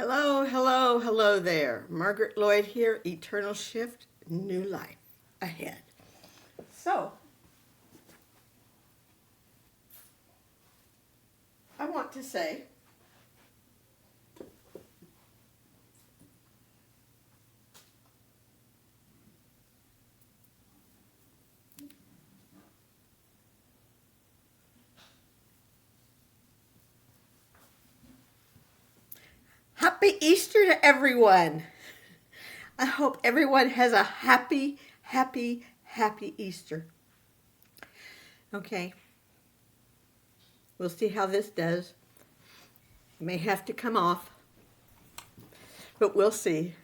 Hello, hello, hello there. Margaret Lloyd here, Eternal Shift, New Life Ahead. So, I want to say Happy Easter to everyone. I hope everyone has a happy, happy, happy Easter. Okay, we'll see how this does. May have to come off, but we'll see.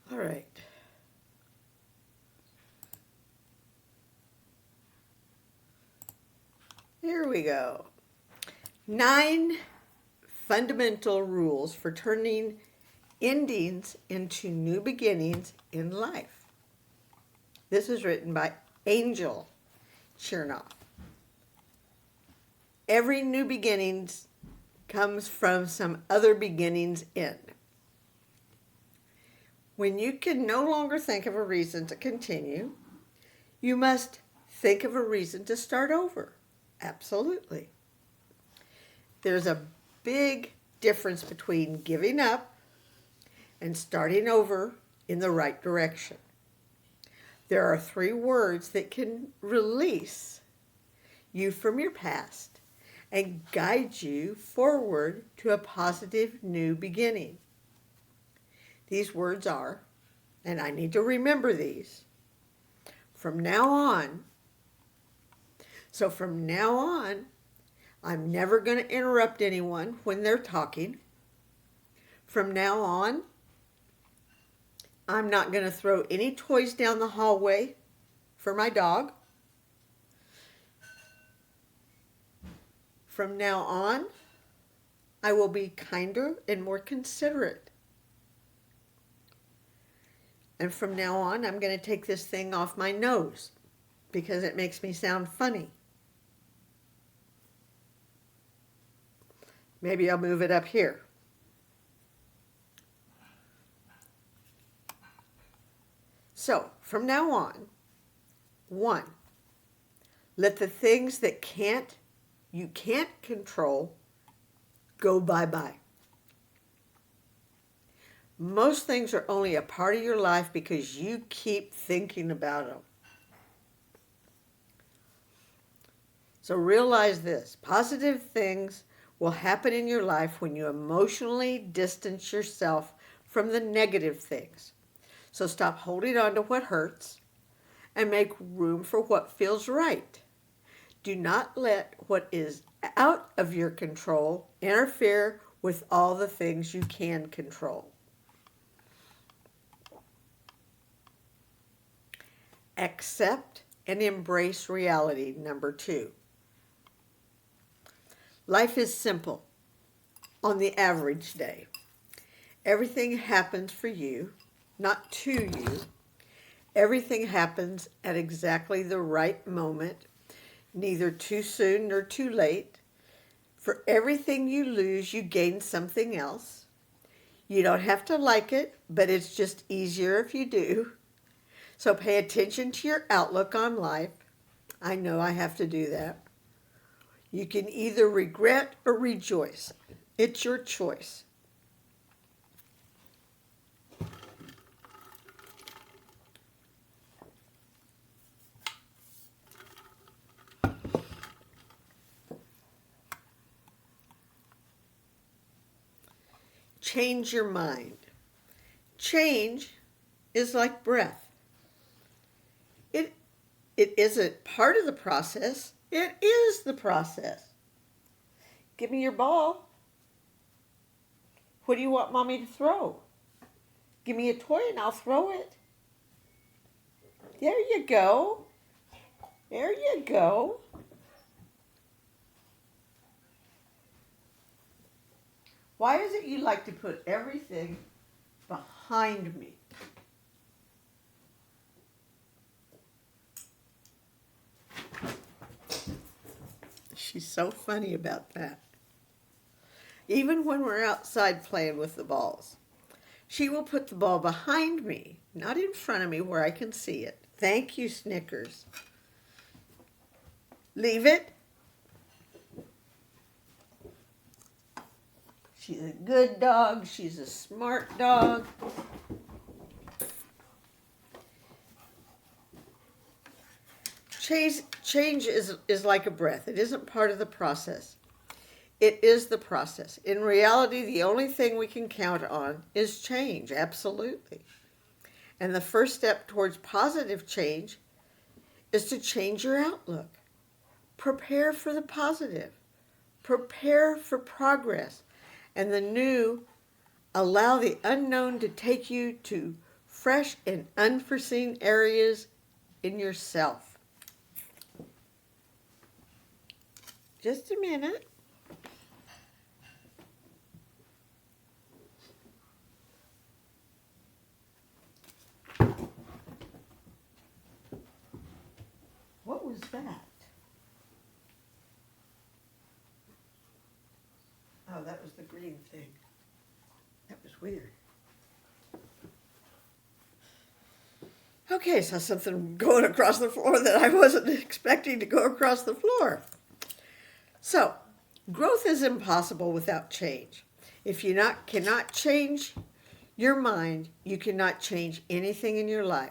All right. Here we go. 9 fundamental rules for turning endings into new beginnings in life. This is written by Angel Chernoff. Every new beginning comes from some other beginning's end. When you can no longer think of a reason to continue, you must think of a reason to start over. Absolutely. There's a big difference between giving up and starting over in the right direction. There are 3 words that can release you from your past and guide you forward to a positive new beginning. These words are, and I need to remember these, from now on. So from now on, I'm never going to interrupt anyone when they're talking. From now on, I'm not going to throw any toys down the hallway for my dog. From now on, I will be kinder and more considerate. And from now on, I'm going to take this thing off my nose because it makes me sound funny. Maybe I'll move it up here. So, from now on, 1, let the things that you can't control go bye-bye. Most things are only a part of your life because you keep thinking about them. So realize this, positive things will happen in your life when you emotionally distance yourself from the negative things. So stop holding on to what hurts and make room for what feels right. Do not let what is out of your control interfere with all the things you can control. Accept and embrace reality, number 2. Life is simple on the average day. Everything happens for you, not to you. Everything happens at exactly the right moment, neither too soon nor too late. For everything you lose, you gain something else. You don't have to like it, but it's just easier if you do. So pay attention to your outlook on life. I know I have to do that. You can either regret or rejoice. It's your choice. Change your mind. Change is like breath. It isn't part of the process. It is the process. Give me your ball. What do you want mommy to throw? Give me a toy and I'll throw it. There you go. There you go. Why is it you like to put everything behind me? She's so funny about that. Even when we're outside playing with the balls, she will put the ball behind me, not in front of me where I can see it. Thank you, Snickers. Leave it. She's a good dog. She's a smart dog. Change is like a breath. It isn't part of the process. It is the process. In reality, the only thing we can count on is change, absolutely. And the first step towards positive change is to change your outlook. Prepare for the positive. Prepare for progress. And the new, allow the unknown to take you to fresh and unforeseen areas in yourself. Just a minute. What was that? Oh, that was the green thing. That was weird. Okay, so something going across the floor that I wasn't expecting to go across the floor. So, growth is impossible without change. If you cannot change your mind, you cannot change anything in your life.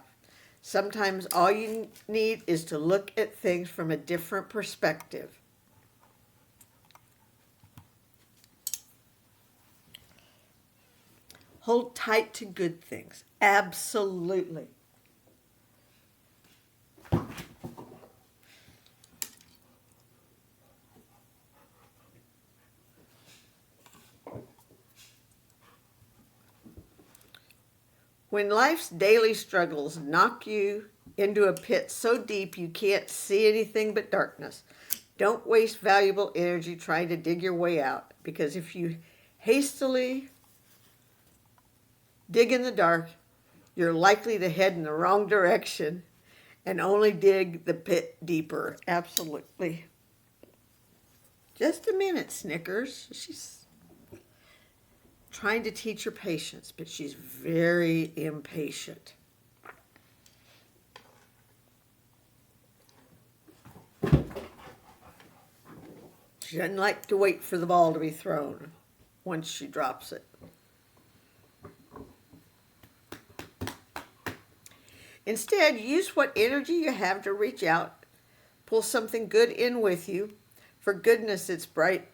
Sometimes all you need is to look at things from a different perspective. Hold tight to good things. Absolutely. When life's daily struggles knock you into a pit so deep you can't see anything but darkness, don't waste valuable energy trying to dig your way out, because if you hastily dig in the dark, you're likely to head in the wrong direction and only dig the pit deeper. Absolutely. Just a minute, Snickers. She's trying to teach her patience, but she's very impatient. She doesn't like to wait for the ball to be thrown once she drops it. Instead, use what energy you have to reach out. Pull something good in with you. For goodness, it's bright.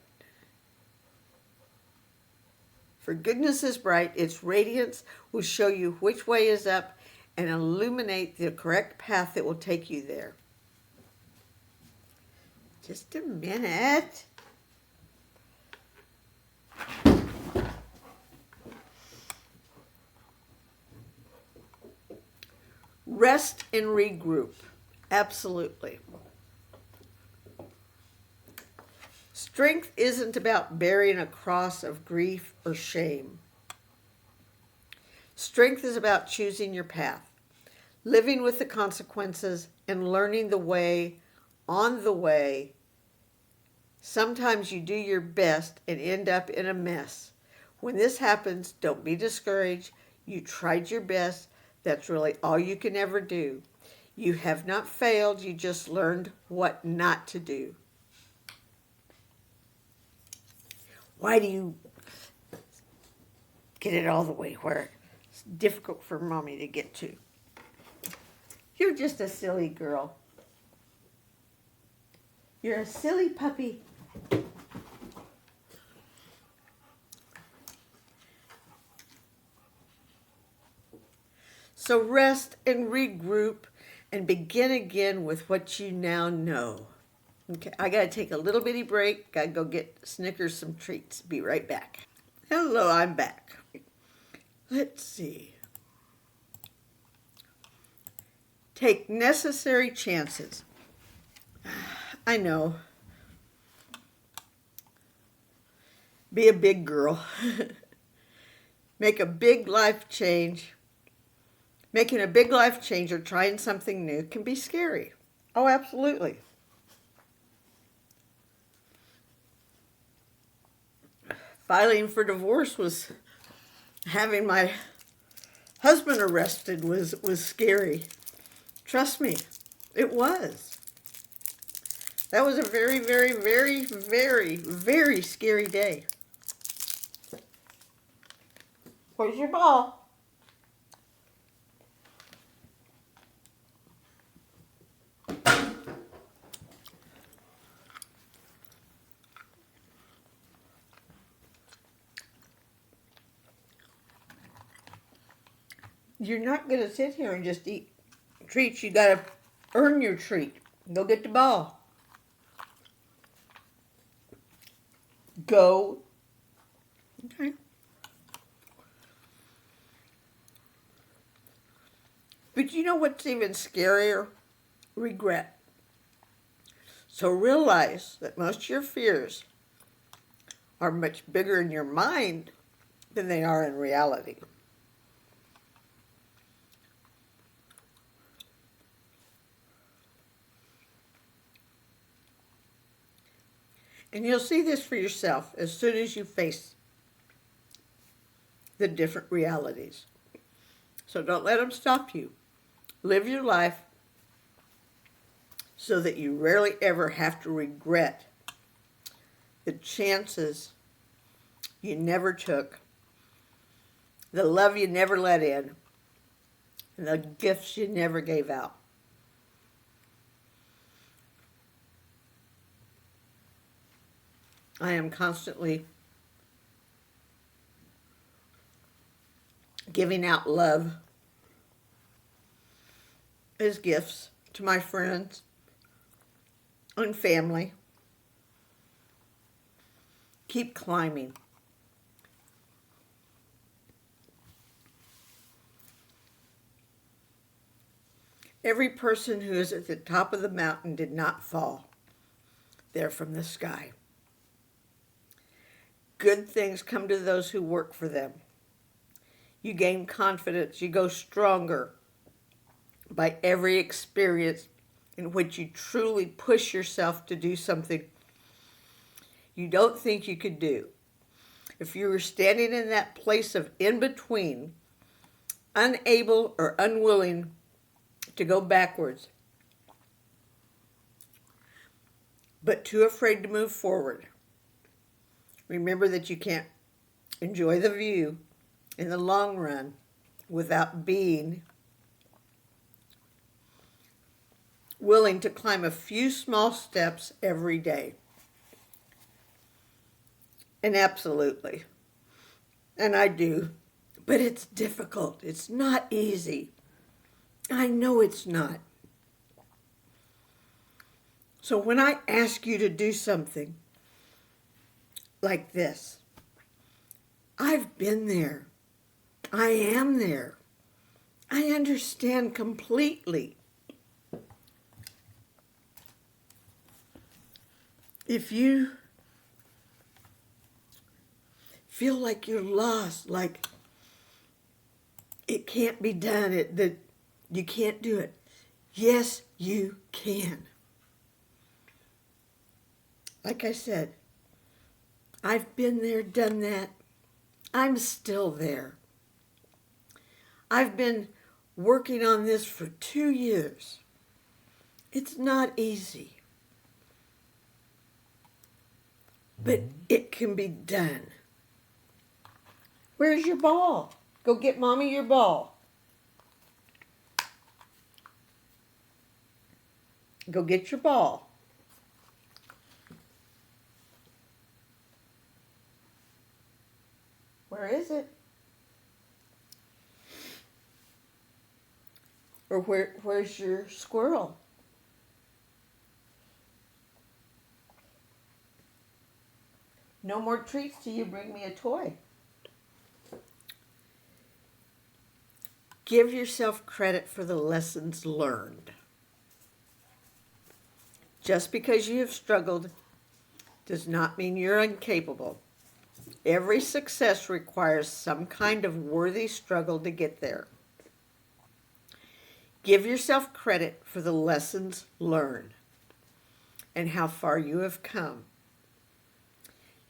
For goodness is bright, its radiance will show you which way is up and illuminate the correct path that will take you there. Just a minute. Rest and regroup. Absolutely. Strength isn't about bearing a cross of grief or shame. Strength is about choosing your path, living with the consequences, and learning the way on the way. Sometimes you do your best and end up in a mess. When this happens, don't be discouraged. You tried your best. That's really all you can ever do. You have not failed. You just learned what not to do. Why do you get it all the way where it's difficult for Mommy to get to? You're just a silly girl. You're a silly puppy. So rest and regroup and begin again with what you now know. Okay, I got to take a little bitty break. Got to go get Snickers some treats. Be right back. Hello, I'm back. Let's see. Take necessary chances. I know. Be a big girl. Make a big life change. Making a big life change or trying something new can be scary. Oh, absolutely. filing for divorce was having my husband arrested was scary. Trust me, it was. That was a very, very, very, very, very scary day. Where's your ball? You're not going to sit here and just eat treats. You got to earn your treat. Go get the ball. Go. Okay. But you know what's even scarier? Regret. So realize that most of your fears are much bigger in your mind than they are in reality. And you'll see this for yourself as soon as you face the different realities. So don't let them stop you. Live your life so that you rarely ever have to regret the chances you never took, the love you never let in, and the gifts you never gave out. I am constantly giving out love as gifts to my friends and family. Keep climbing. Every person who is at the top of the mountain did not fall there from the sky. Good things come to those who work for them. You gain confidence. You go stronger by every experience in which you truly push yourself to do something you don't think you could do. If you were standing in that place of in-between, unable or unwilling to go backwards, but too afraid to move forward, remember that you can't enjoy the view in the long run without being willing to climb a few small steps every day. And absolutely. And I do. But it's difficult. It's not easy. I know it's not. So when I ask you to do something like this, I've been there. I am there. I understand completely. If you feel like you're lost, like it can't be done, that you can't do it, yes, you can. Like I said, I've been there, done that. I'm still there. I've been working on this for 2 years. It's not easy. But it can be done. Where's your ball? Go get Mommy your ball. Go get your ball. Where is it? Or where's your squirrel? No more treats till you bring me a toy. Give yourself credit for the lessons learned. Just because you have struggled does not mean you're incapable. Every success requires some kind of worthy struggle to get there. Give yourself credit for the lessons learned and how far you have come.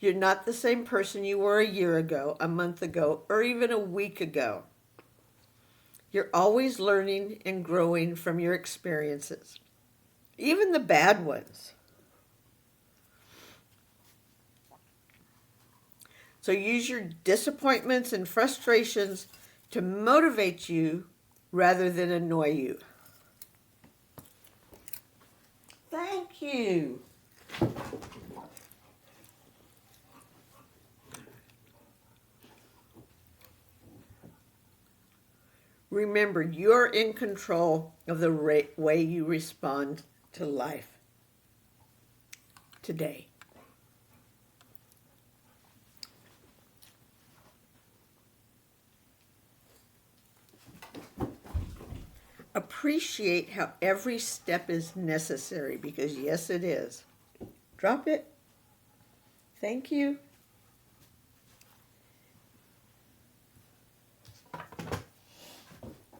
You're not the same person you were a year ago, a month ago, or even a week ago. You're always learning and growing from your experiences, even the bad ones. So use your disappointments and frustrations to motivate you rather than annoy you. Thank you. Remember, you're in control of the way you respond to life today. Appreciate how every step is necessary, because yes, it is. Drop it. Thank you.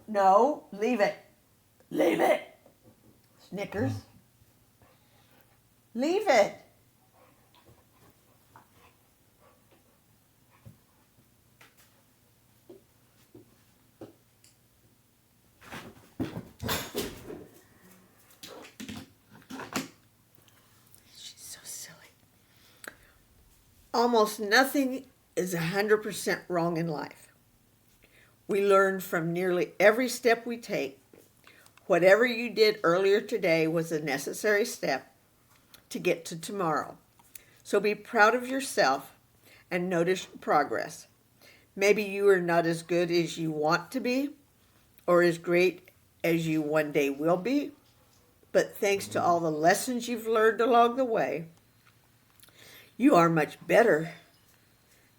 No, leave it. Leave it. Snickers. Leave it. She's so silly. Almost nothing is 100% wrong in life. We learn from nearly every step we take. Whatever you did earlier today was a necessary step to get to tomorrow. So be proud of yourself and notice progress. Maybe you are not as good as you want to be or as great as you one day will be, but thanks to all the lessons you've learned along the way, you are much better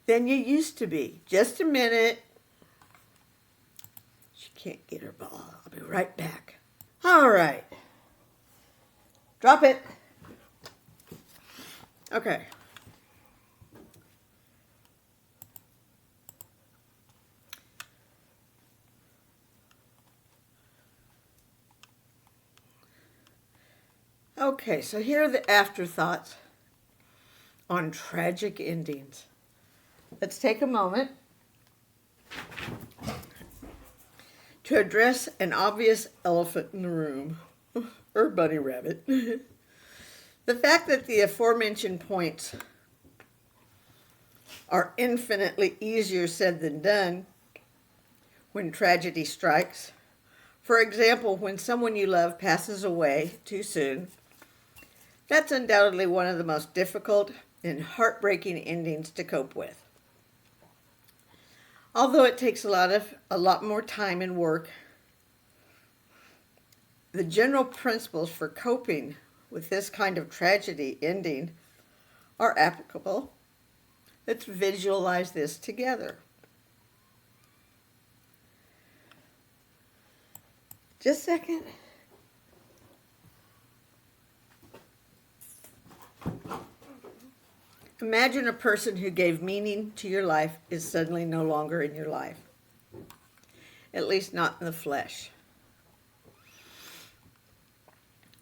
than you used to be. Just a minute. She can't get her ball. I'll be right back. All right. Drop it. Okay. Okay, so here are the afterthoughts on tragic endings. Let's take a moment to address an obvious elephant in the room, or bunny rabbit. The fact that the aforementioned points are infinitely easier said than done when tragedy strikes. For example, when someone you love passes away too soon, that's undoubtedly one of the most difficult and heartbreaking endings to cope with. Although it takes a lot more time and work, the general principles for coping with this kind of tragedy ending are applicable. Let's visualize this together. Just a second. Imagine a person who gave meaning to your life is suddenly no longer in your life, at least not in the flesh.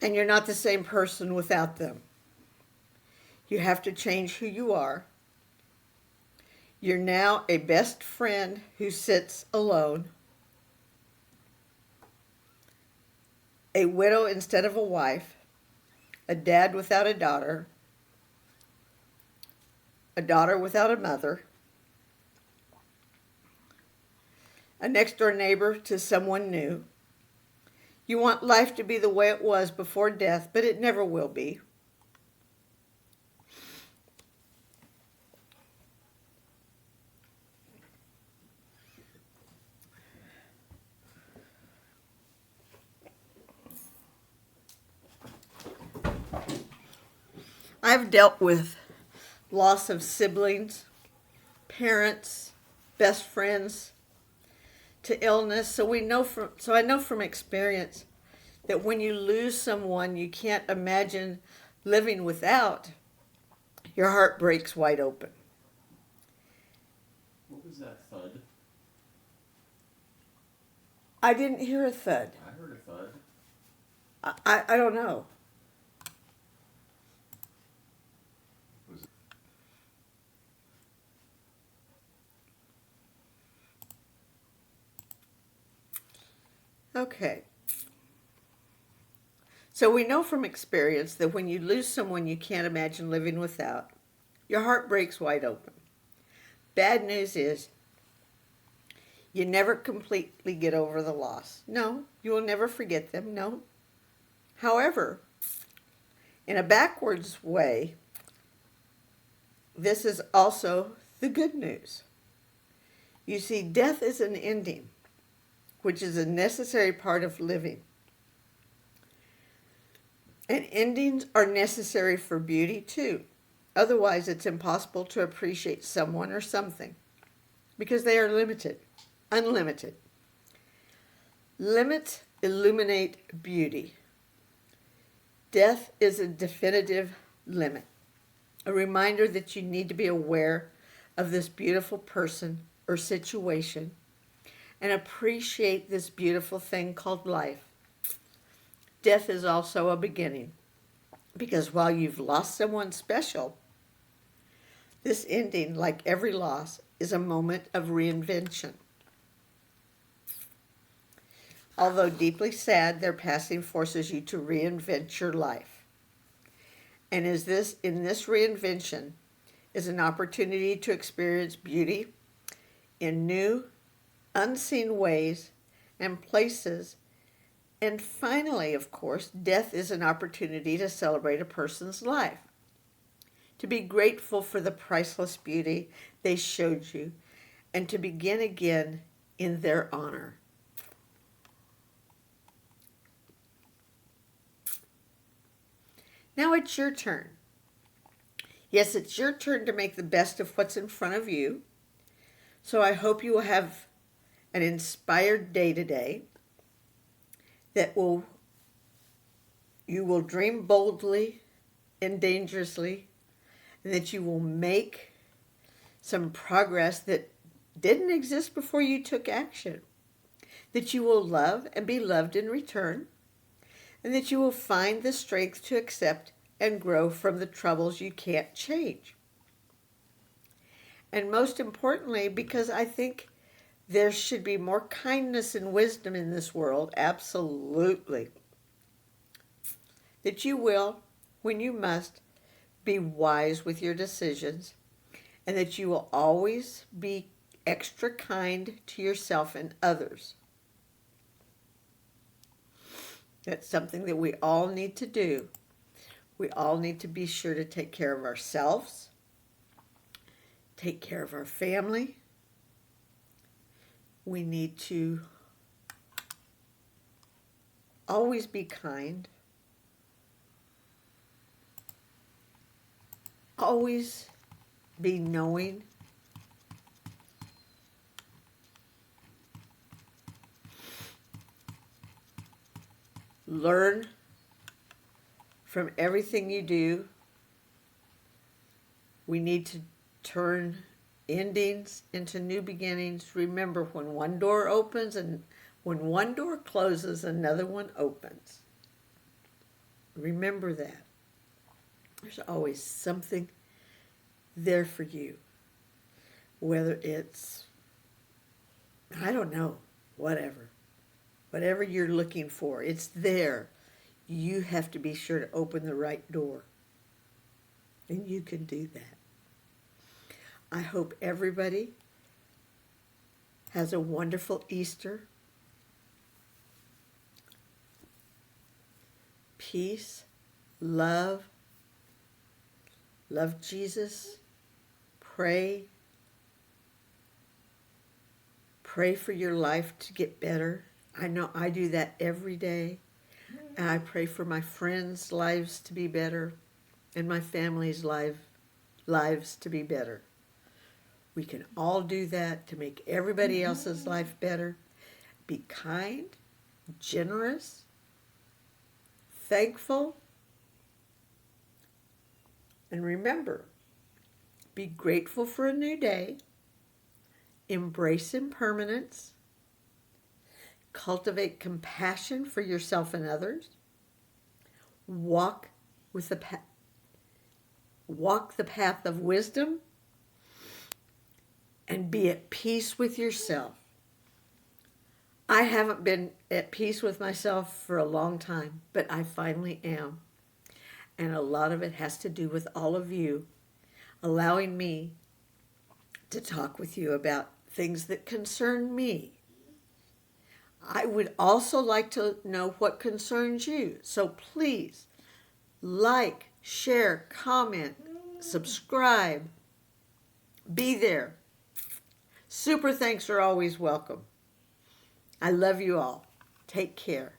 And you're not the same person without them. You have to change who you are. You're now a best friend who sits alone, a widow instead of a wife, a dad without a daughter without a mother, a next-door neighbor to someone new. You want life to be the way it was before death, but it never will be. I've dealt with loss of siblings, parents, best friends, to illness. So I know from experience that when you lose someone you can't imagine living without, your heart breaks wide open. What was that thud? I didn't hear a thud. I heard a thud. I don't know. Okay. So we know from experience that when you lose someone you can't imagine living without, your heart breaks wide open. Bad news is you never completely get over the loss. No, you will never forget them. No. However, in a backwards way, this is also the good news. You see, death is an ending, which is a necessary part of living. And endings are necessary for beauty too. Otherwise, it's impossible to appreciate someone or something because they are limited, unlimited. Limits illuminate beauty. Death is a definitive limit, a reminder that you need to be aware of this beautiful person or situation and appreciate this beautiful thing called life. Death is also a beginning, because while you've lost someone special, this ending, like every loss, is a moment of reinvention. Although deeply sad, their passing forces you to reinvent your life. And in this reinvention is an opportunity to experience beauty in new, unseen ways and places. And finally, of course, death is an opportunity to celebrate a person's life, to be grateful for the priceless beauty they showed you, and to begin again in their honor. Now it's your turn. Yes, it's your turn to make the best of what's in front of you. So I hope you will have an inspired day today, that you will dream boldly and dangerously, and that you will make some progress that didn't exist before you took action, that you will love and be loved in return, and that you will find the strength to accept and grow from the troubles you can't change. And most importantly, because I think there should be more kindness and wisdom in this world, absolutely. That you will, when you must, be wise with your decisions, and that you will always be extra kind to yourself and others. That's something that we all need to do. We all need to be sure to take care of ourselves, take care of our family. We need to always be kind, always be knowing, learn from everything you do. We need to turn endings into new beginnings. Remember, when one door opens and when one door closes, another one opens. Remember that. There's always something there for you. Whether it's, I don't know, whatever. Whatever you're looking for, it's there. You have to be sure to open the right door. And you can do that. I hope everybody has a wonderful Easter. Peace, love Jesus, pray for your life to get better. I know I do that every day. And I pray for my friends' lives to be better and my family's lives to be better. We can all do that to make everybody else's life better. Be kind, generous, thankful, and remember, be grateful for a new day, embrace impermanence, cultivate compassion for yourself and others, walk the path of wisdom, and be at peace with yourself. I haven't been at peace with myself for a long time, but I finally am. And a lot of it has to do with all of you allowing me to talk with you about things that concern me. I would also like to know what concerns you. So please like, share, comment, subscribe, be there. Super thanks are always welcome. I love you all. Take care.